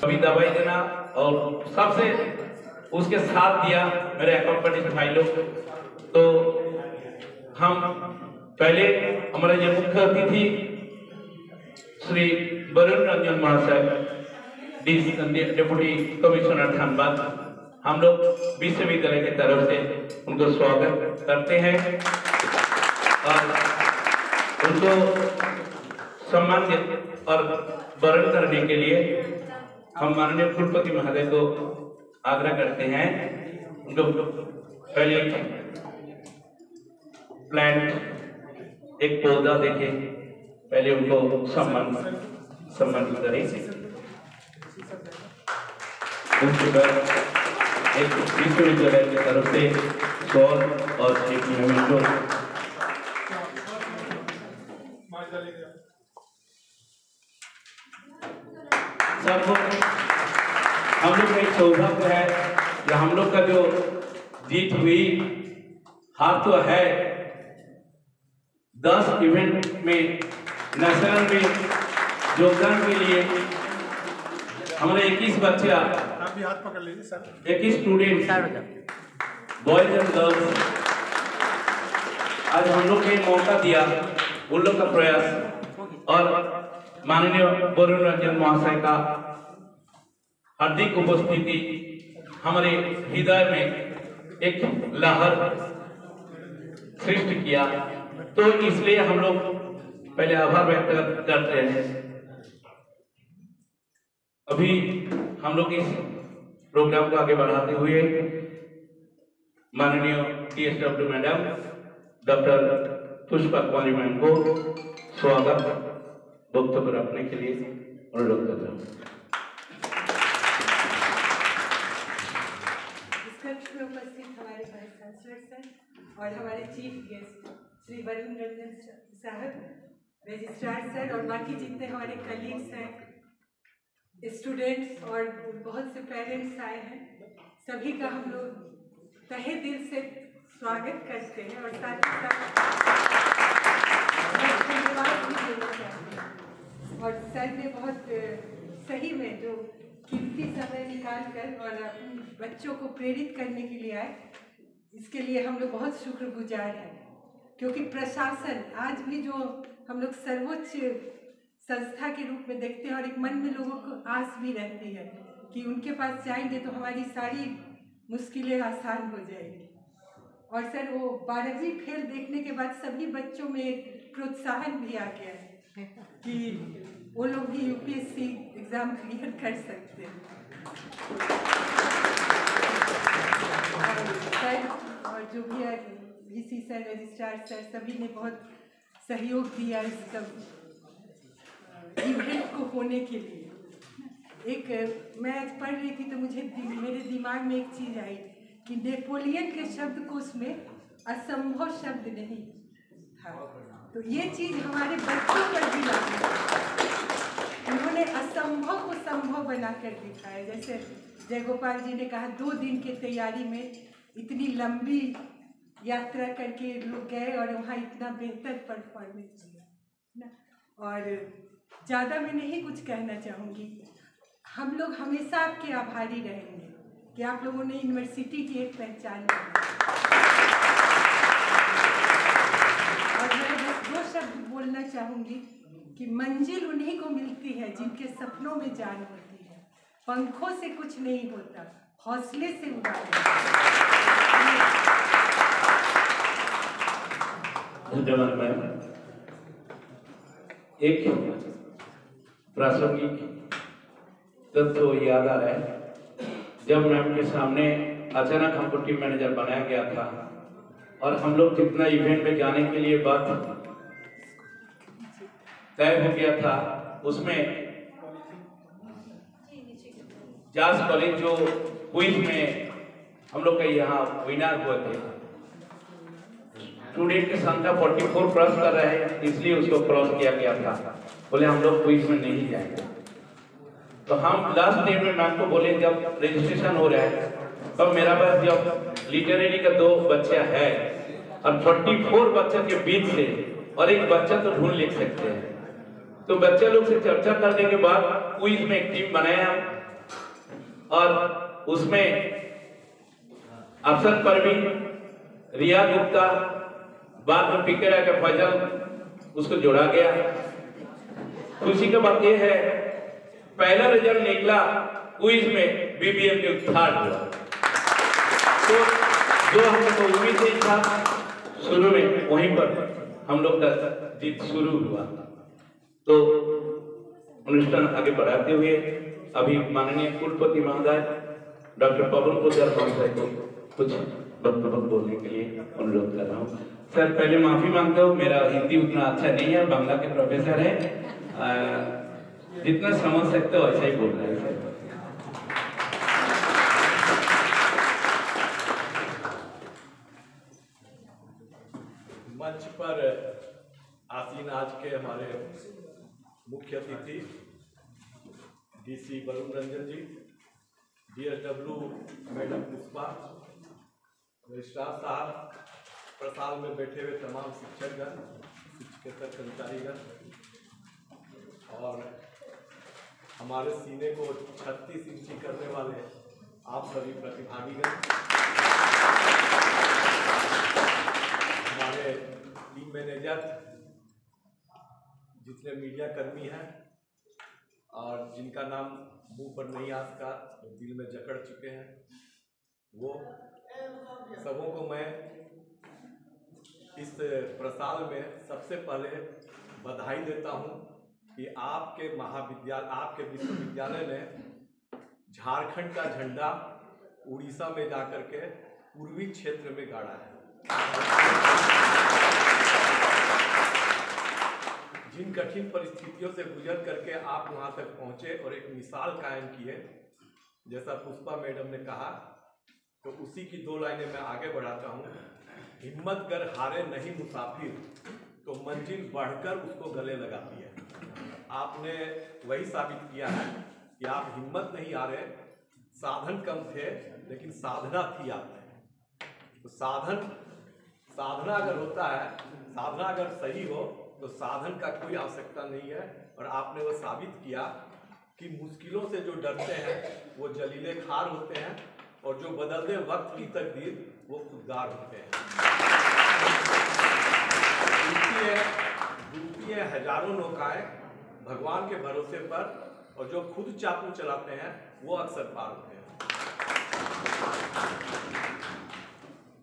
अभी दवाई देना और सबसे उसके साथ दिया मेरे अकॉम्पनी भाई लोग। तो हम पहले हमारे जो मुख्य अतिथि श्री वरुण रंजन महाशय डिप्टी कमिश्नर धनबाद, हम लोग विश्वविद्यालय की तरफ से उनको स्वागत करते हैं और उनको सम्मानित और वरण करने के लिए हम माननीय कुलपति महोदय को आग्रह करते हैं। उनको पहले प्लांट एक पौधा देके पहले उनको सम्मानित करें। उसके बाद एक विश्वविद्यालय की तरफ से शॉल और एक मेमेंटो सबको हम लोग का एक सौभाग्य है कि हम लोग का जो जीत हुई हार तो है 10 इवेंट में नेशनल में योगदान के लिए हमारे 21 बच्चे, आप भी हाथ पकड़ लीजिए sir, 21 student boys and girls आज हम लोग को मौका दिया, उन लोग का प्रयास और माननीय वरुण रंजन महाशय का हार्दिक उपस्थिति हमारे हृदय में एक लहर सृष्टि किया। तो इसलिए हम लोग पहले आभार व्यक्त करते हैं। अभी हम लोग इस प्रोग्राम को आगे बढ़ाते हुए माननीय TSW मैडम डॉक्टर पुष्पा कुमारी मैम को स्वागत वक्तव्य रखने के लिए अनुरोध करता हूँ। में उपस्थित हमारे वाइस चांसलर सर और हमारे चीफ गेस्ट श्री वरुण रंजन साहब, रजिस्ट्रार सर और बाकी जितने हमारे कलीग्स हैं, स्टूडेंट्स और बहुत से पेरेंट्स आए हैं, सभी का हम लोग तहे दिल से स्वागत करते हैं और साथ ही साथ धन्यवाद भी देना चाहते हैं। और सर ने बहुत सही में जो कीमती समय निकाल कर और अपने बच्चों को प्रेरित करने के लिए आए, इसके लिए हम लोग बहुत शुक्रगुजार हैं। क्योंकि प्रशासन आज भी जो हम लोग सर्वोच्च संस्था के रूप में देखते हैं और एक मन में लोगों को आस भी रहती है कि उनके पास जाएंगे तो हमारी सारी मुश्किलें आसान हो जाएगी। और सर वो 12वीं फेल देखने के बाद सभी बच्चों में एक प्रोत्साहन भी आ गया है कि वो लोग भी UPSC एग्ज़ाम क्लियर कर सकते हैं। और जो भी है VC सर, रजिस्ट्रार सर, सभी ने बहुत सहयोग दिया इस सब इवेंट को होने के लिए। एक मैं आज पढ़ रही थी तो मुझे मेरे दिमाग में एक चीज़ आई कि नेपोलियन के शब्दकोश में असंभव शब्द नहीं था। तो ये चीज़ हमारे बच्चों पर भी लागू है। उन्होंने असंभव को संभव बनाकर दिखाया। जैसे जयगोपाल जी ने कहा 2 दिन की तैयारी में इतनी लंबी यात्रा करके लोग गए और वहाँ इतना बेहतर परफॉर्मेंस किया ना। और ज़्यादा मैं नहीं कुछ कहना चाहूँगी। हम लोग हमेशा आपके आभारी रहेंगे कि आप लोगों ने यूनिवर्सिटी की एक पहचान दी। और मैं बस 2 शब्द बोलना चाहूँगी कि मंजिल उन्हीं को मिलती है जिनके सपनों में जान होती है। पंखों से कुछ नहीं होता, हौसले से उड़ाते। एक प्रासंगिक तत्व याद आ रहा है। जब मैम के सामने अचानक हमको टीम मैनेजर बनाया गया था और हम लोग कितना इवेंट में जाने के लिए बात तय हो गया था, उसमें जास कॉलेज जो क्विज में हम लोग के यहाँ विनर हुए थे, स्टूडेंट की संख्या 44 क्रॉस कर रहे हैं, इसलिए उसको क्रॉस किया गया था। बोले हम लोग क्विज में नहीं जाएंगे। तो हम लास्ट डे में मैम को बोले जब रजिस्ट्रेशन हो रहा है तब मेरा पास जब लिटरेरी का 2 बच्चा है और 44 बच्चों के बीच से और एक बच्चा तो ढूंढ लिख सकते हैं, तो बच्चे लोग से चर्चा करने के बाद क्विज में एक टीम बनाया और उसमें अफसर परवीन, रिया गुप्ता, बाद में पिकेरा का फजल उसको जोड़ा गया। खुशी की बात यह है पहला रिजल्ट निकला क्विज में बीबीएम के 3rd हुआ। तो जो हमको उम्मीद नहीं था, शुरू में वहीं पर हम लोग का जीत शुरू हुआ। तो अनुष्ठान आगे बढ़ाते हुए अभी माननीय कुलपति महोदय डॉक्टर पवन पोद्दार महोदय को कुछ वक्तव्य बोलने के लिए अनुरोध कर रहा हूँ। सर पहले माफी मांगता हूँ, मेरा हिंदी उतना अच्छा नहीं है, बांग्ला के प्रोफेसर है, जितना समझ सकते हो ऐसा ही बोल रहे हैं। मंच पर आसीन आज के हमारे मुख्य अतिथि डीसी वरुण रंजन जी, डीएसडब्ल्यू मैडम पुष्पा, रजिस्ट्रार साहब, प्रसाल में बैठे हुए तमाम शिक्षकगण, शिक्षकेतर कर्मचारीगण और हमारे सीने को 36 इंची करने वाले आप सभी प्रतिभागीगण, हमारे टीम मैनेजर, जितने मीडिया कर्मी हैं और जिनका नाम मुंह पर नहीं आ सका, दिल में जकड़ चुके हैं, वो सबों को मैं इस प्रसाल में सबसे पहले बधाई देता हूं कि आपके आपके विश्वविद्यालय ने झारखंड का झंडा उड़ीसा में जाकर के पूर्वी क्षेत्र में गाड़ा है। जिन कठिन परिस्थितियों से गुजर करके आप वहां तक पहुंचे और एक मिसाल कायम किए, जैसा पुष्पा मैडम ने कहा, तो उसी की 2 लाइनें मैं आगे बढ़ाता हूं। हिम्मत कर हारे नहीं मुसाफिर, तो मंजिल बढ़कर उसको गले लगाती है। आपने वही साबित किया है कि आप हिम्मत नहीं हारे, साधन कम थे लेकिन साधना थी आप में। तो साधना अगर होता है, साधना अगर सही हो तो साधन का कोई आवश्यकता नहीं है। और आपने वो साबित किया कि मुश्किलों से जो डरते हैं वो जलीले खार होते हैं और जो बदलते वक्त की तकदीर वो खुददार होते हैं। डूबती हैं हजारों नौकाएं भगवान के भरोसे पर, और जो खुद चाकू चलाते हैं वो अक्सर पार होते हैं।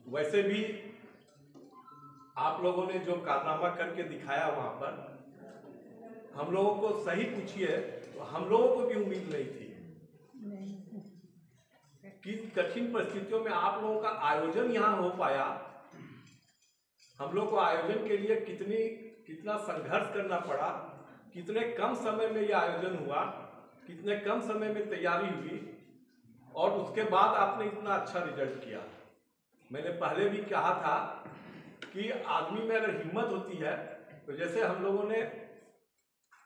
वैसे भी आप लोगों ने जो कारनामा करके दिखाया वहां पर, हम लोगों को सही पूछिए तो हम लोगों को भी उम्मीद नहीं थी कि कठिन परिस्थितियों में आप लोगों का आयोजन यहाँ हो पाया। हम लोग को आयोजन के लिए कितना संघर्ष करना पड़ा, कितने कम समय में यह आयोजन हुआ, कितने कम समय में तैयारी हुई, और उसके बाद आपने इतना अच्छा रिजल्ट किया। मैंने पहले भी कहा था कि आदमी में अगर हिम्मत होती है तो जैसे हम लोगों ने,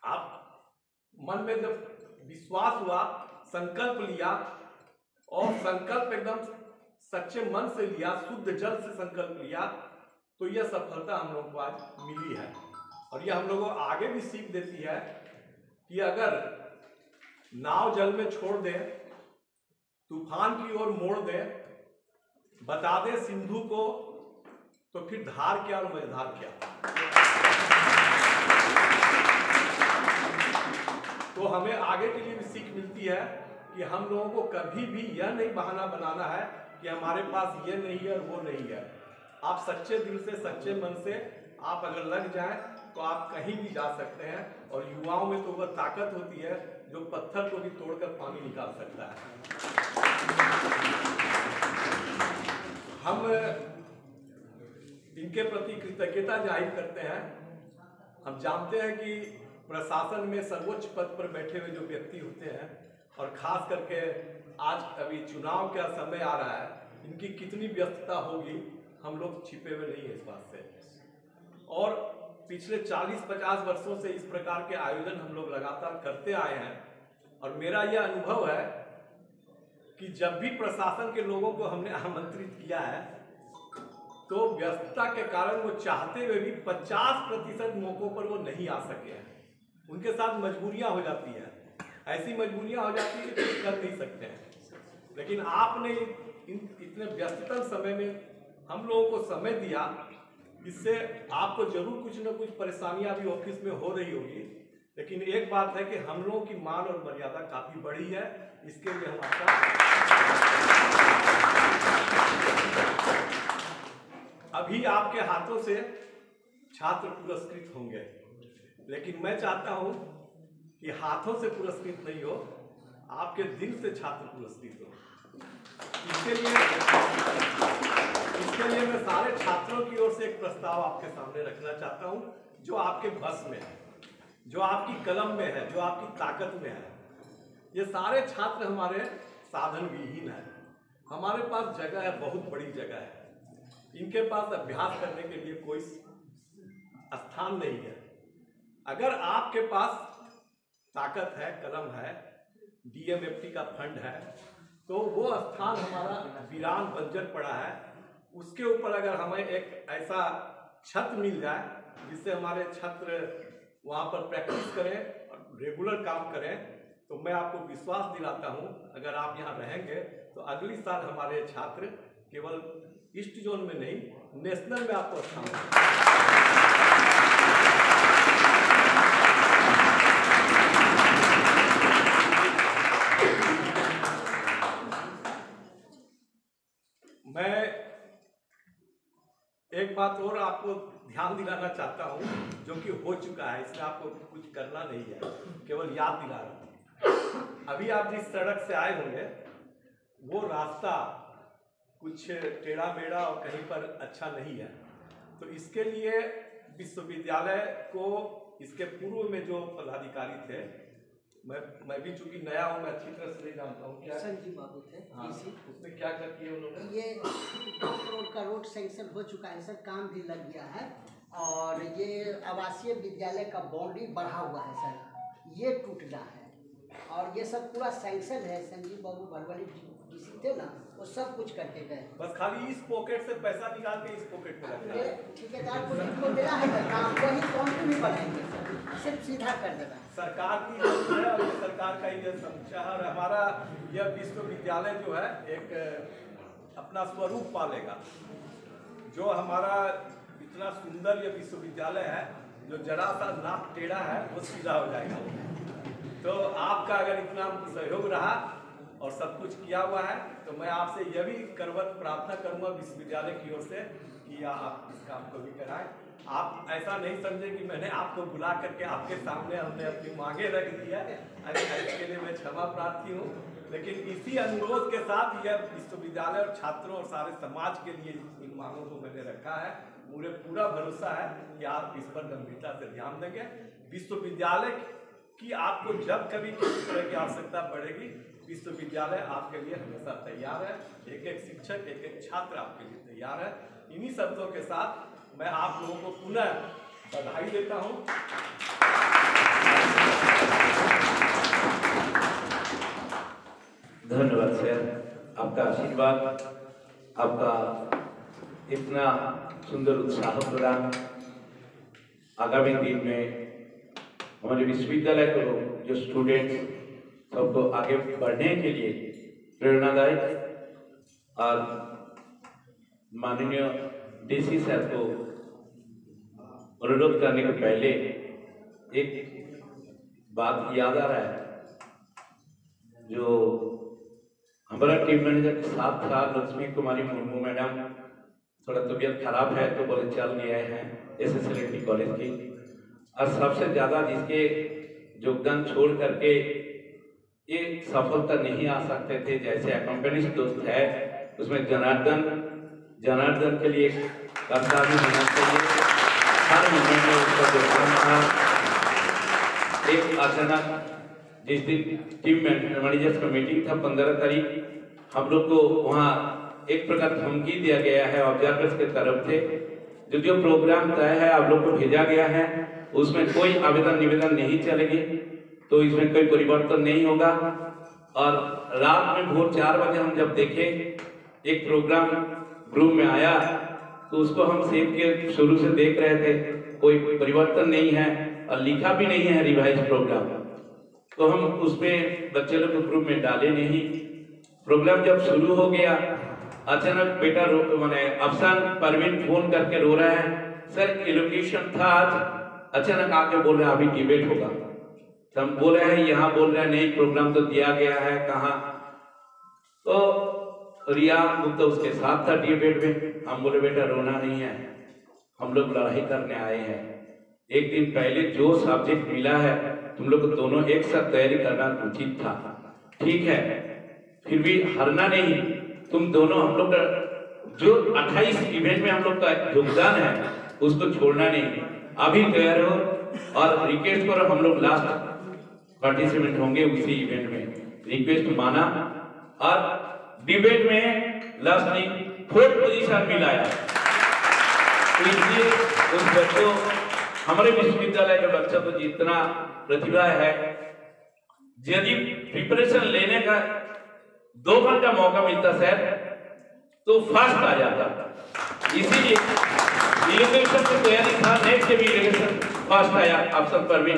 आप मन में जब विश्वास हुआ, संकल्प लिया और संकल्प एकदम सच्चे मन से लिया, शुद्ध जल से संकल्प लिया, तो यह सफलता हम लोगों को आज मिली है। और यह हम लोगों को आगे भी सीख देती है कि अगर नाव जल में छोड़ दे, तूफान की ओर मोड़ दे, बता दे सिंधु को, तो फिर धार क्या और मझधार क्या। तो हमें आगे के लिए भी सीख मिलती है कि हम लोगों को कभी भी यह नहीं बहाना बनाना है कि हमारे पास ये नहीं है और वो नहीं है। आप सच्चे दिल से, सच्चे मन से आप अगर लग जाएं तो आप कहीं भी जा सकते हैं। और युवाओं में तो वह ताकत होती है जो पत्थर को भी तोड़कर पानी निकाल सकता है। हम इनके प्रति कृतज्ञता जाहिर करते हैं। हम जानते हैं कि प्रशासन में सर्वोच्च पद पर बैठे हुए जो व्यक्ति होते हैं, और खास करके आज अभी चुनाव का समय आ रहा है, इनकी कितनी व्यस्तता होगी हम लोग छिपे हुए नहीं है इस बात से। और पिछले 40-50 वर्षों से इस प्रकार के आयोजन हम लोग लगातार करते आए हैं, और मेरा यह अनुभव है कि जब भी प्रशासन के लोगों को हमने आमंत्रित किया है तो व्यस्तता के कारण वो चाहते हुए भी 50% मौकों पर वो नहीं आ सके हैं। उनके साथ मजबूरियां हो जाती हैं, ऐसी मजबूरियां हो जाती है कि कुछ कर नहीं सकते हैं। लेकिन आपने इतने व्यस्ततम समय में हम लोगों को समय दिया, इससे आपको जरूर कुछ न कुछ परेशानियां भी ऑफिस में हो रही होगी, लेकिन एक बात है कि हम लोगों की मान और मर्यादा काफी बड़ी है। इसके लिए हम आपका अभी आपके हाथों से छात्र पुरस्कृत होंगे, लेकिन मैं चाहता हूं कि हाथों से पुरस्कृत नहीं हो, आपके दिल से छात्र पुरस्कृत हो। इसके लिए मैं सारे छात्रों की ओर से एक प्रस्ताव आपके सामने रखना चाहता हूं, जो आपके बस में है, जो आपकी कलम में है, जो आपकी ताकत में है। ये सारे छात्र हमारे साधन विहीन है, हमारे पास जगह है, बहुत बड़ी जगह है, इनके पास अभ्यास करने के लिए कोई स्थान नहीं है। अगर आपके पास ताकत है, कलम है, DMFT का फंड है, तो वो स्थान हमारा वीरान बंजर पड़ा है, उसके ऊपर अगर हमें एक ऐसा छत मिल जाए जिससे हमारे छात्र वहाँ पर प्रैक्टिस करें और रेगुलर काम करें, तो मैं आपको विश्वास दिलाता हूँ अगर आप यहाँ रहेंगे तो अगली साल हमारे छात्र केवल ईस्ट जोन में नहीं, नेशनल में आपको स्थान मैं एक बात और आपको ध्यान दिलाना चाहता हूं, जो कि हो चुका है, इसमें आपको कुछ करना नहीं है, केवल याद दिला रहा हूं। अभी आप जिस सड़क से आए होंगे वो रास्ता कुछ टेढ़ा मेढ़ा और कहीं पर अच्छा नहीं है, तो इसके लिए विश्वविद्यालय को इसके पूर्व में जो पदाधिकारी थे, मैं भी चूंकि नया हूँ, मैं अच्छी तरह से नहीं जानता हूँ। क्या संजीव बाबू थे। हाँ, उसमें क्या क्या किया उन्होंने? ये 2 करोड़ का रोड सैंक्शन हो चुका है सर, काम भी लग गया है, और ये आवासीय विद्यालय का बाउंड्री बढ़ा हुआ है सर, ये टूट रहा है, और ये सब पूरा सैंक्शन है। संजीव बाबू भरवाली डीसी थे ना, वो सब कुछ करके गए, बस खाली इस पॉकेट से पैसा निकाल के इस पॉकेट में रखना है। ठेकेदार को जिनको मिला है ना काम, वही बाउंड्री भी बनाएंगे सर, सिर्फ सीधा कर देना। सरकार की है और ये सरकार का ही समीक्षा है, और हमारा यह विश्वविद्यालय जो है एक अपना स्वरूप पालेगा। जो हमारा इतना सुंदर ये विश्वविद्यालय है, जो जरा सा नाक टेढ़ा है वो सीधा हो जाएगा। तो आपका अगर इतना सहयोग रहा और सब कुछ किया हुआ है, तो मैं आपसे यह भी करवत प्रार्थना करूंगा विश्वविद्यालय की ओर से कि आप इस काम को भी कराएं। आप ऐसा नहीं समझे कि मैंने आपको बुला करके आपके सामने हमने अपनी मांगे रख दी है, इसके लिए मैं क्षमा प्रार्थी हूँ, लेकिन इसी अनुरोध के साथ यह विश्वविद्यालय और छात्रों और सारे समाज के लिए इन मांगों को मैंने रखा है। मुझे पूरा भरोसा है कि आप इस पर गंभीरता से ध्यान देंगे। विश्वविद्यालय की आपको जब कभी किसी तरह की आवश्यकता पड़ेगी, विश्वविद्यालय आपके लिए हमेशा तैयार है। एक एक शिक्षक, एक एक छात्र आपके लिए तैयार है। इन्हीं शब्दों के साथ मैं आप लोगों को पुनः बधाई देता हूं। धन्यवाद सर, आपका आशीर्वाद, आपका इतना सुंदर उत्साह प्रदान आगामी दिन में हमारे विश्वविद्यालय को जो स्टूडेंट्स सबको आगे बढ़ने के लिए प्रेरणादायी, और माननीय डीसी सर को अनुरोध करने के पहले एक बात याद आ रहा है, जो हमारा टीम मैनेजर के साथ था लक्ष्मी कुमारी मुर्मू मैडम, थोड़ा तबीयत खराब है तो बोले चल नहीं आए हैं SSLT कॉलेज की, और सबसे ज़्यादा जिसके योगदान छोड़ करके ये सफलता नहीं आ सकते थे, जैसे अकम्पनिस्ट दोस्त है उसमें जनार्दन के लिए करता भी होना चाहिए। हर महीने में उसका प्रोग्राम था। एक अचानक जिस दिन टीम मैनेजर्स का मीटिंग था 15 तारीख, हम लोग को वहाँ एक प्रकार धमकी दिया गया है ऑब्जर्वर्स के तरफ से, जो प्रोग्राम तय है आप लोग को भेजा गया है उसमें कोई आवेदन निवेदन नहीं चलेगी, तो इसमें कोई परिवर्तन नहीं होगा। और रात में भोर 4 बजे हम जब देखे एक प्रोग्राम ग्रुप में आया तो उसको हम सेव के शुरू से देख रहे थे, कोई परिवर्तन नहीं है और लिखा भी नहीं है रिवाइज प्रोग्राम, तो हम उसमें बच्चे लोग को ग्रुप में डाले नहीं। प्रोग्राम जब शुरू हो गया अचानक बेटा मैंने अफसान परवीन फोन करके रो रहा है, सर एलोकेशन था आज, अचानक आके बोल रहे हैं अभी डिबेट होगा। तो हम बोल रहे हैं यहाँ, बोल रहे हैं नहीं प्रोग्राम तो दिया गया है कहाँ। तो रिया गुप्ता उसके साथ था डिबेट में। हम बोले बेटा रोना नहीं है, हम लोग लड़ाई करने आए हैं। एक दिन पहले जो सब्जेक्ट मिला है तुम लोग दोनों एक साथ तैयारी करना उचित था, ठीक है, फिर भी हारना नहीं। तुम दोनों हम लोग का जो 28 इवेंट में हम लोग का योगदान है उसको छोड़ना नहीं। अभी तैयार हो और रिक्वेस्ट करो, हम लोग लास्ट पार्टिसिपेंट होंगे उसी इवेंट में, रिक्वेस्ट माना और डिबेट में लास्ट में 4th पोजीशन मिलाया। तो इसलिए उस बच्चों, हमारे विश्वविद्यालय के बच्चों को जितना प्रतिभा है, यदि प्रिपरेशन लेने का 2 घंटा मौका मिलता सर तो फास्ट आ जाता। इसीलिए इलेक्शन की तैयारी था, नेक्स्ट से भी इलेक्शन फास्ट आया ऑप्शन पर भी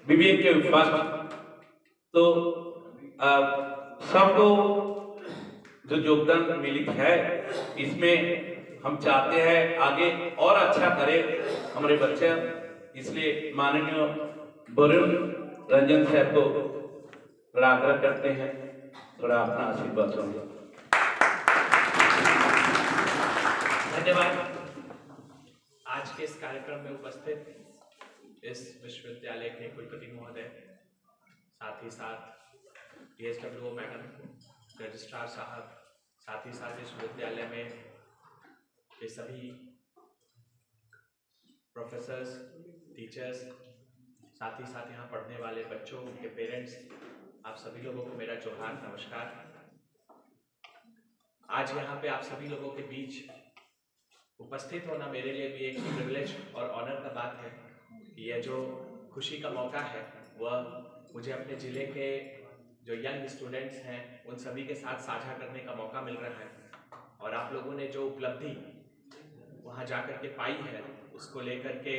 बीबीए के फास्ट। तो सबको जो योगदान मिलित है इसमें हम चाहते हैं आगे और अच्छा करें हमारे बच्चे, इसलिए माननीय वरुण रंजन साहब को थोड़ा आग्रह करते हैं, थोड़ा अपना आशीर्वाद देंगे। धन्यवाद। आज के इस कार्यक्रम में उपस्थित इस विश्वविद्यालय के कुलपति महोदय, साथ ही साथ PSWO मैडम, रजिस्ट्रार साहब, साथ ही साथ विश्वविद्यालय में के सभी प्रोफेसर्स, टीचर्स, साथ ही साथ यहाँ पढ़ने वाले बच्चों, उनके पेरेंट्स, आप सभी लोगों को मेरा जोहार, नमस्कार। आज यहाँ पे आप सभी लोगों के बीच उपस्थित होना मेरे लिए भी एक प्रिविलेज और ऑनर का बात है कि यह जो खुशी का मौका है वह मुझे अपने ज़िले के जो यंग स्टूडेंट्स हैं उन सभी के साथ साझा करने का मौका मिल रहा है। और आप लोगों ने जो उपलब्धि वहाँ जाकर के पाई है उसको लेकर के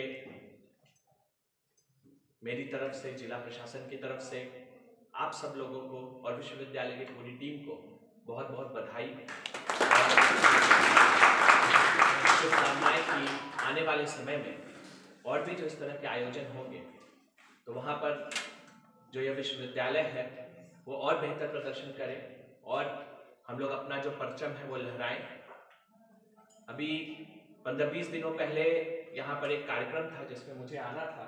मेरी तरफ से, जिला प्रशासन की तरफ से आप सब लोगों को और विश्वविद्यालय की पूरी टीम को बहुत बहुत बधाई और शुभकामनाएं कि आने वाले समय में और भी जो इस तरह के आयोजन होंगे तो वहाँ पर जो यह विश्वविद्यालय है वो और बेहतर प्रदर्शन करें और हम लोग अपना जो परचम है वो लहराएं। अभी 15-20 दिनों पहले यहाँ पर एक कार्यक्रम था जिसमें मुझे आना था,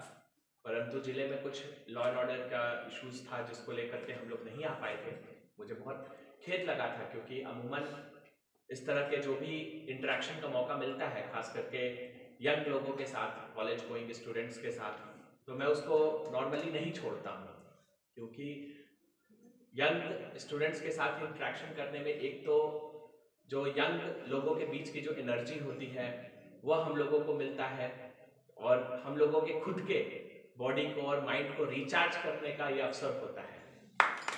परंतु जिले में कुछ लॉ एंड ऑर्डर का इश्यूज था जिसको लेकर के हम लोग नहीं आ पाए थे। मुझे बहुत खेद लगा था क्योंकि अमूमन इस तरह के जो भी इंटरेक्शन का मौका मिलता है खास करके यंग लोगों के साथ, कॉलेज गोइंग स्टूडेंट्स के साथ, तो मैं उसको नॉर्मली नहीं छोड़ता हूँ क्योंकि यंग स्टूडेंट्स के साथ इंटरेक्शन करने में एक तो जो यंग लोगों के बीच की जो एनर्जी होती है वह हम लोगों को मिलता है और हम लोगों के खुद के बॉडी को और माइंड को रिचार्ज करने का ये अवसर होता है।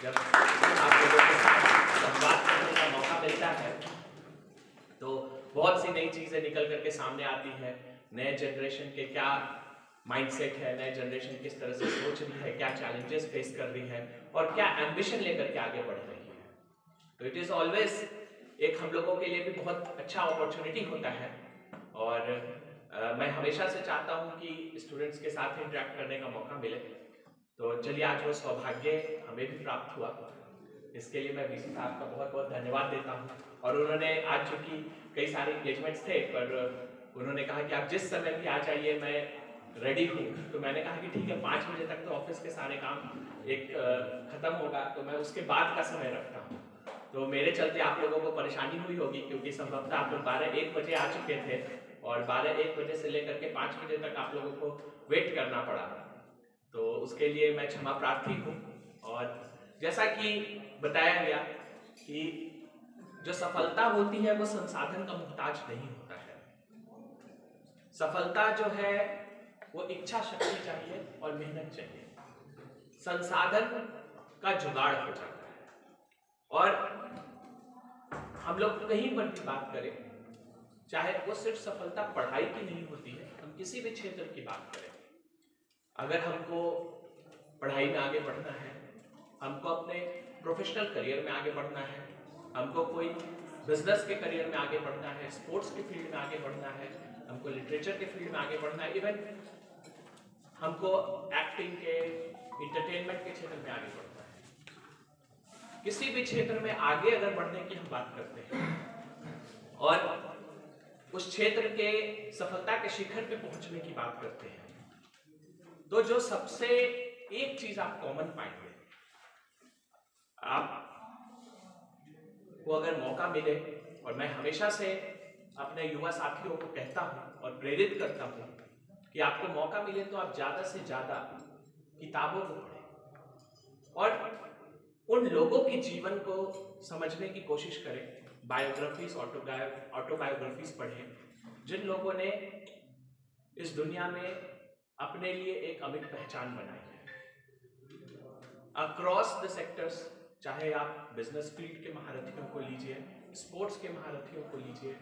जब आप लोगों के साथ संवाद करने का मौका मिलता है तो बहुत सी नई चीज़ें निकल करके सामने आती हैं। नए जनरेशन के क्या माइंडसेट है, नए जनरेशन किस तरह से सोच रही है, क्या चैलेंजेस फेस कर रही है और क्या एम्बिशन लेकर के आगे बढ़ रही है। तो इट इज़ ऑलवेज एक हम लोगों के लिए भी बहुत अच्छा अपॉर्चुनिटी होता है और मैं हमेशा से चाहता हूं कि स्टूडेंट्स के साथ इंटरेक्ट करने का मौका मिले। तो चलिए आज वो सौभाग्य हमें भी प्राप्त हुआ, इसके लिए मैं वीसी साहब का बहुत बहुत धन्यवाद देता हूं। और उन्होंने आज चूँकि कई सारे एंगेजमेंट्स थे पर उन्होंने कहा कि आप जिस समय भी आ जाइए मैं रेडी हूँ। तो मैंने कहा कि ठीक है 5 बजे तक तो ऑफिस के सारे काम एक ख़त्म होगा तो मैं उसके बाद का समय रखता हूँ। तो मेरे चलते आप लोगों को परेशानी हुई होगी क्योंकि संभवतः आप लोग 12-1 बजे आ चुके थे और 12-1 बजे से लेकर के 5 बजे तक आप लोगों को वेट करना पड़ा, तो उसके लिए मैं क्षमा प्रार्थी हूँ। और जैसा कि बताया गया कि जो सफलता होती है वो संसाधन का मुहताज नहीं होता है। सफलता जो है वो इच्छा शक्ति चाहिए और मेहनत चाहिए, संसाधन का जुगाड़ हो जाता है। और हम लोग कहीं पर भी बात करें, चाहे वो सिर्फ सफलता पढ़ाई की नहीं होती है, हम किसी भी क्षेत्र की बात करें, अगर हमको पढ़ाई में आगे बढ़ना है, हमको अपने प्रोफेशनल करियर में आगे बढ़ना है, हमको कोई बिजनेस के करियर में आगे बढ़ना है, स्पोर्ट्स के फील्ड में आगे बढ़ना है, हमको लिटरेचर के फील्ड में आगे बढ़ना है, इवन हमको एक्टिंग के, इंटरटेनमेंट के क्षेत्र में आगे बढ़ना है। किसी भी क्षेत्र में आगे अगर बढ़ने की हम बात करते हैं और उस क्षेत्र के सफलता के शिखर पे पहुंचने की बात करते हैं, तो जो सबसे एक चीज आप कॉमन पाएंगे, आप को अगर मौका मिले, और मैं हमेशा से अपने युवा साथियों को कहता हूं और प्रेरित करता हूं कि आपको मौका मिले तो आप ज्यादा से ज्यादा किताबों को पढ़ें और उन लोगों के जीवन को समझने की कोशिश करें। बायोग्राफीज, ऑटोबायोग्राफीज पढ़ें जिन लोगों ने इस दुनिया में अपने लिए एक अमिट पहचान बनाई है अक्रॉस द सेक्टर्स। चाहे आप बिजनेस फील्ड के महारथियों को लीजिए, स्पोर्ट्स के महारथियों को लीजिए,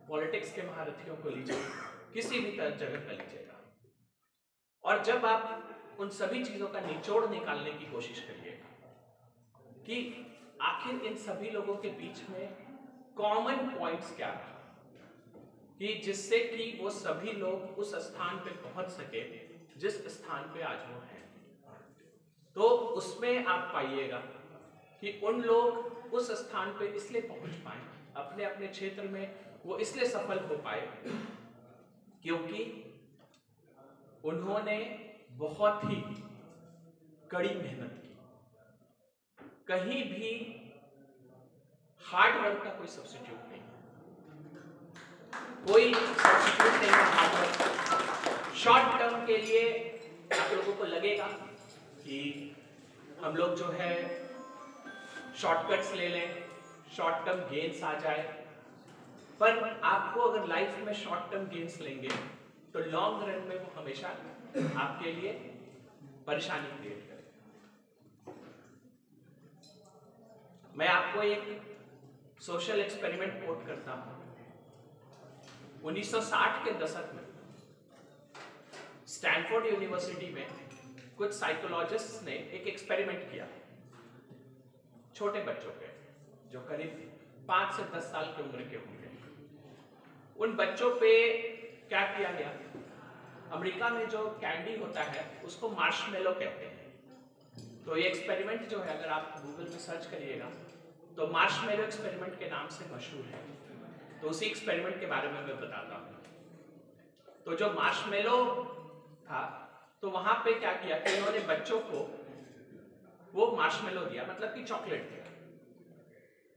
पॉलिटिक्स के महारथियों को लीजिए, किसी भी जगह का लीजिएगा, और जब आप उन सभी चीजों का निचोड़ निकालने की कोशिश करिएगा कि आखिर इन सभी लोगों के बीच में कॉमन पॉइंट्स क्या है, कि जिससे कि वो सभी लोग उस स्थान पे पहुंच सके जिस स्थान पे आज वो हैं, तो उसमें आप पाइएगा कि उन लोग उस स्थान पे इसलिए पहुंच पाए, अपने अपने क्षेत्र में वो इसलिए सफल हो पाए क्योंकि उन्होंने बहुत ही कड़ी मेहनत की। कहीं भी हार्ड वर्क का कोई सब्स्टिट्यूट नहीं, कोई सब्स्टिट्यूट नहीं है हार्ड वर्क। शॉर्ट टर्म के लिए आप लोगों को लगेगा कि हम लोग जो है शॉर्टकट्स ले लें, शॉर्ट टर्म गेन्स आ जाए, पर आपको अगर लाइफ में शॉर्ट टर्म गेन्स लेंगे तो लॉन्ग रन में वो हमेशा आपके लिए परेशानी क्रिएट करेगा। मैं आपको एक सोशल एक्सपेरिमेंट कोट करता हूं। 1960 के दशक में स्टैनफोर्ड यूनिवर्सिटी में कुछ साइकोलॉजिस्ट्स ने एक एक्सपेरिमेंट किया छोटे बच्चों पे, जो करीब 5 से 10 साल की उम्र के होंगे। उन बच्चों पे क्या किया गया, अमेरिका में जो कैंडी होता है उसको मार्शमेलो कहते हैं। तो ये एक्सपेरिमेंट जो है, अगर आप गूगल में सर्च करिएगा तो मार्शमेलो एक्सपेरिमेंट के नाम से मशहूर है। तो उसी एक्सपेरिमेंट के बारे में मैं बताता हूँ। तो जो मार्शमेलो था, तो वहां पे क्या किया कि इन्होंने बच्चों को वो मार्शमेलो दिया, मतलब कि चॉकलेट दिया,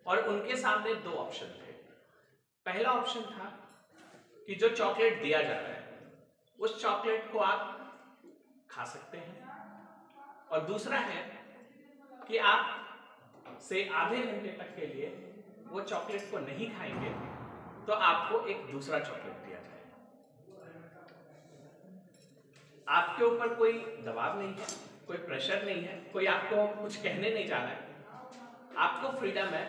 और उनके सामने 2 ऑप्शन थे। पहला ऑप्शन था कि जो चॉकलेट दिया जा रहा है उस चॉकलेट को आप खा सकते हैं, और दूसरा है कि आप से आधे घंटे तक के लिए वो चॉकलेट को नहीं खाएंगे तो आपको एक दूसरा चॉकलेट दिया जाएगा। आपके ऊपर कोई दबाव नहीं है, कोई प्रेशर नहीं है, कोई आपको कुछ कहने नहीं जा रहा है। आपको फ्रीडम है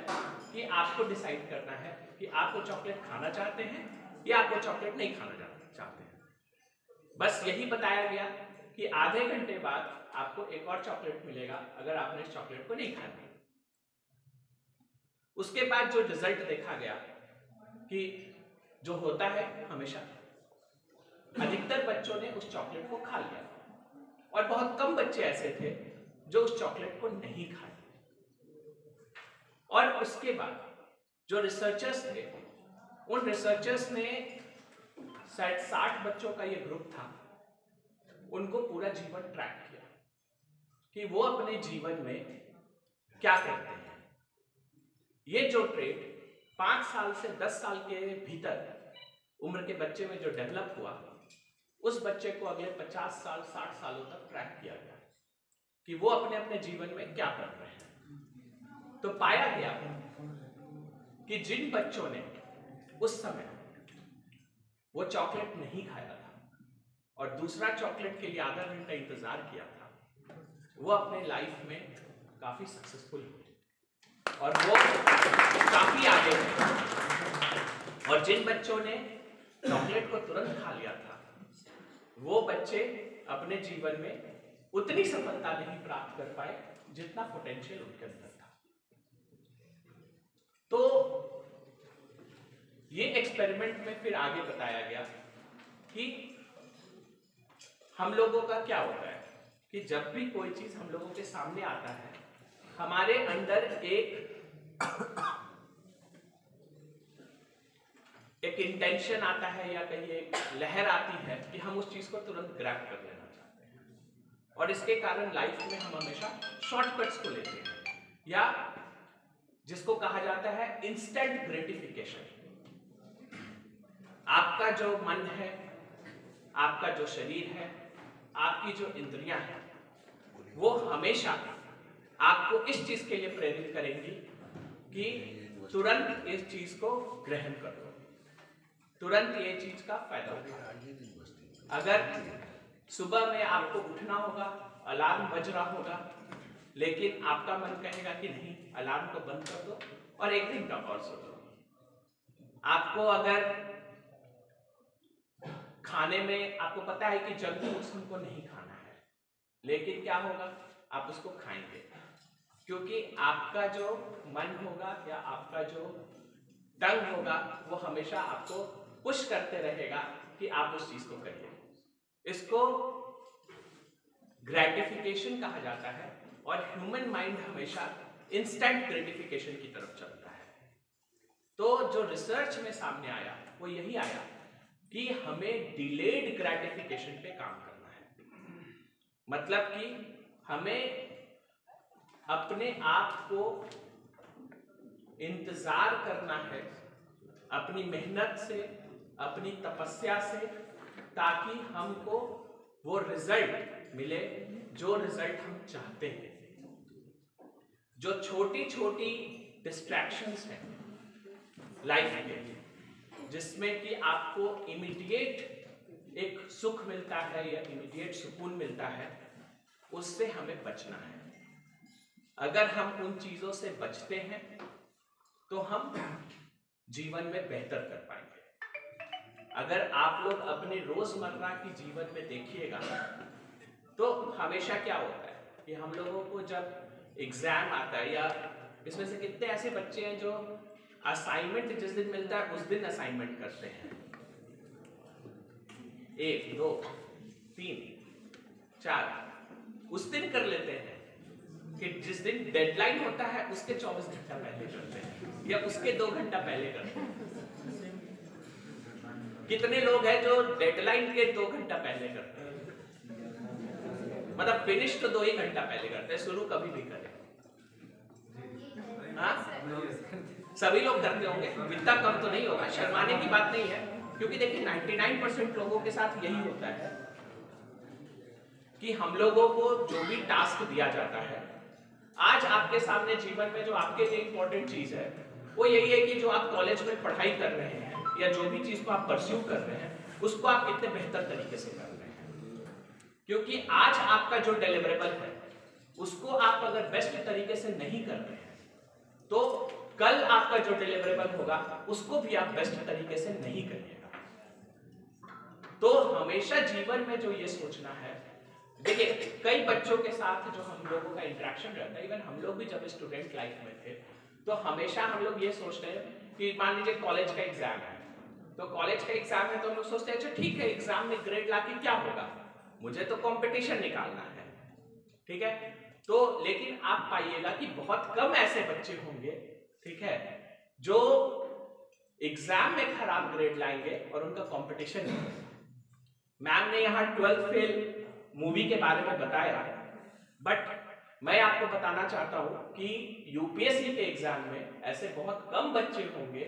कि आपको डिसाइड करना है कि आप वो चॉकलेट खाना चाहते हैं या आप वो चॉकलेट नहीं खाना चाहते हैं। बस यही बताया गया कि आधे घंटे बाद आपको एक और चॉकलेट मिलेगा अगर आपने इस चॉकलेट को नहीं खाया। उसके बाद जो रिजल्ट देखा गया कि जो होता है हमेशा, अधिकतर बच्चों ने उस चॉकलेट को खा लिया और बहुत कम बच्चे ऐसे थे जो उस चॉकलेट को नहीं खाए। और उसके बाद जो रिसर्चर्स थे, उन रिसर्चर्स ने शायद 60 बच्चों का ये ग्रुप था, उनको पूरा जीवन ट्रैक किया कि वो अपने जीवन में क्या करते हैं। ये जो ट्रेड 5 साल से 10 साल के भीतर उम्र के बच्चे में जो डेवलप हुआ, उस बच्चे को अगले 50 साल 60 सालों तक ट्रैक किया गया कि वो अपने अपने जीवन में क्या कर रहे हैं। तो पाया गया कि जिन बच्चों ने उस समय वो चॉकलेट नहीं खाया था और दूसरा चॉकलेट के लिए आधा घंटा इंतजार किया था, वो अपने लाइफ में काफी सक्सेसफुल हुए और वो काफी आगे हुए। और जिन बच्चों ने चॉकलेट को तुरंत खा लिया था, वो बच्चे अपने जीवन में उतनी सफलता नहीं प्राप्त कर पाए जितना पोटेंशियल उनके अंदर था। तो ये एक्सपेरिमेंट में फिर आगे बताया गया कि हम लोगों का क्या होता है कि जब भी कोई चीज हम लोगों के सामने आता है, हमारे अंदर एक इंटेंशन आता है या कहीं एक लहर आती है कि हम उस चीज को तुरंत ग्रैब कर लेना चाहते हैं और इसके कारण लाइफ में हम हमेशा शॉर्टकट्स को लेते हैं या जिसको कहा जाता है इंस्टेंट ग्रेटिफिकेशन। आपका जो मन है, आपका जो शरीर है, आपकी जो इंद्रियां हैं, वो हमेशा आपको इस चीज के लिए प्रेरित करेंगी कि तुरंत इस चीज को ग्रहण कर लो, तुरंत ये चीज का फायदा होगा। अगर सुबह में आपको उठना होगा, अलार्म बज रहा होगा, लेकिन आपका मन कहेगा कि नहीं, अलार्म को बंद कर दो और 1 घंटा और सो लो। आपको अगर खाने में आपको पता है कि जंक फूड्स हमको नहीं खाना है, लेकिन क्या होगा, आप उसको खाएंगे क्योंकि आपका जो मन होगा या आपका जो टंग होगा वो हमेशा आपको पुश करते रहेगा कि आप उस चीज को करिए। इसको ग्रेटिफिकेशन कहा जाता है और ह्यूमन माइंड हमेशा इंस्टेंट ग्रेटिफिकेशन की तरफ चलता है। तो जो रिसर्च में सामने आया वो यही आया कि हमें डिलेड ग्रेटिफिकेशन पे काम करना है। मतलब कि हमें अपने आप को इंतजार करना है अपनी मेहनत से, अपनी तपस्या से, ताकि हमको वो रिजल्ट मिले जो रिजल्ट हम चाहते हैं। जो छोटी छोटी डिस्ट्रैक्शंस हैं लाइफ में, जिसमें कि आपको इमीडिएट एक सुख मिलता है या इमीडिएट सुकून मिलता है, उससे हमें बचना है। अगर हम उन चीजों से बचते हैं तो हम जीवन में बेहतर कर पाएंगे। अगर आप लोग अपने रोजमर्रा की जीवन में देखिएगा तो हमेशा क्या होता है कि हम लोगों को जब एग्जाम आता है, या इसमें से कितने ऐसे बच्चे हैं जो असाइनमेंट जिस दिन मिलता है उस दिन असाइनमेंट करते हैं, 1 2 3 4 उस दिन कर लेते हैं कि जिस दिन डेडलाइन होता है उसके 24 घंटा पहले करते हैं या उसके 2 घंटा पहले करते हैं। कितने लोग हैं जो डेडलाइन के 2 घंटा पहले करते हैं, मतलब फिनिश तो 2 ही घंटा पहले करते हैं, शुरू कभी भी करें। हाँ, सभी लोग करते होंगे, इतना कम तो नहीं होगा, शर्माने की बात नहीं है, क्योंकि देखिए 99% लोगों के साथ यही होता है कि हम लोगों को जो भी टास्क दिया जाता है, आज आपके सामने जीवन में जो आपके लिए इंपॉर्टेंट चीज है वो यही है कि जो आप कॉलेज में पढ़ाई कर रहे हैं या जो भी चीज को आप परस्यू कर रहे हैं उसको आप इतने बेहतर तरीके से कर रहे हैं, क्योंकि आज आपका जो डिलीवरेबल है उसको आप अगर बेस्ट तरीके से नहीं कर रहे हैं तो कल आपका जो डिलीवरेबल होगा उसको भी आप बेस्ट तरीके से नहीं करिएगा। तो हमेशा जीवन में जो ये सोचना है, देखिए कई बच्चों के साथ जो हम लोगों का इंटरेक्शन रहता है, इवन हम लोग भी जब स्टूडेंट लाइफ में थे तो हमेशा हम लोग ये सोचते हैं कि मान लीजिए कॉलेज का एग्जाम है, तो कॉलेज का एग्जाम है तो हम लोग सोचते हैं अच्छा ठीक है, एग्जाम में ग्रेड लाके क्या होगा, मुझे तो कंपटीशन निकालना है, ठीक है। तो लेकिन आप पाइएगा कि बहुत कम ऐसे बच्चे होंगे, ठीक है, जो एग्जाम में खराब ग्रेड लाएंगे और उनका कंपटीशन है। मैम ने यहाँ 12th फेल मूवी के बारे में बताया, बट मैं आपको बताना चाहता हूं कि यूपीएससी के एग्जाम में ऐसे बहुत कम बच्चे होंगे,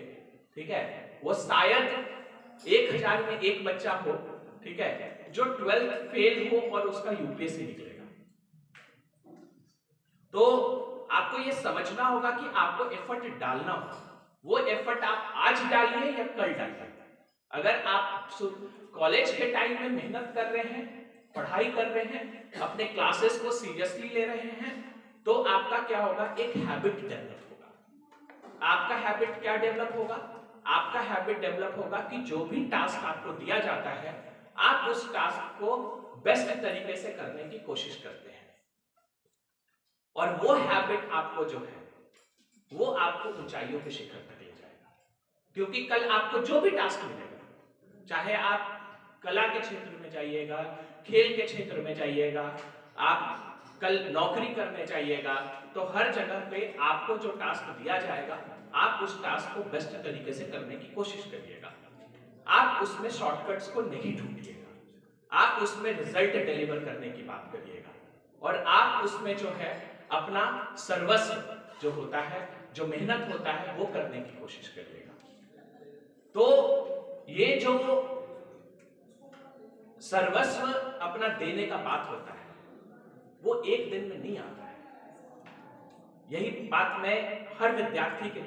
ठीक है, वो शायद 1000 में एक बच्चा हो, ठीक है, जो 12th फेल हो और उसका यूपीएससी निकलेगा। तो आपको ये समझना होगा कि आपको एफर्ट डालना होगा। वो एफर्ट आप आज डालिए या कल डालिए। अगर आप कॉलेज के टाइम में मेहनत कर रहे हैं, पढ़ाई कर रहे हैं, अपने क्लासेस को सीरियसली ले रहे हैं, तो आपका क्या होगा, एक हैबिट डेवलप होगा। आपका हैबिट क्या डेवलप होगा? आपका हैबिट डेवलप होगा कि जो भी टास्क आपको दिया जाता है, आप उस टास्क को बेस्ट तरीके से करने की कोशिश करते हैं, और वो हैबिट आपको जो है वो आपको ऊंचाइयों के शिखर तक ले जाएगा। क्योंकि कल आपको जो भी टास्क मिलेगा, चाहे आप कला के क्षेत्र में जाइएगा, खेल के क्षेत्र में जाइएगा, आप कल नौकरी करने जाइएगा, तो हर जगह पे आपको जो टास्क दिया जाएगा, आप उस टास्क को बेस्ट तरीके से करने की कोशिश करिएगा। आप उसमें शॉर्टकट्स को नहीं ढूंढिएगा, आप उसमें रिजल्ट डिलीवर करने की बात करिएगा, और आप उसमें जो है अपना सर्वस्व जो होता है, जो मेहनत होता है, वो करने की कोशिश करिएगा। तो ये जो सर्वस्व अपना देने का बात होता है, वो एक दिन में नहीं आता है। यही बात मैं हर विद्यार्थी के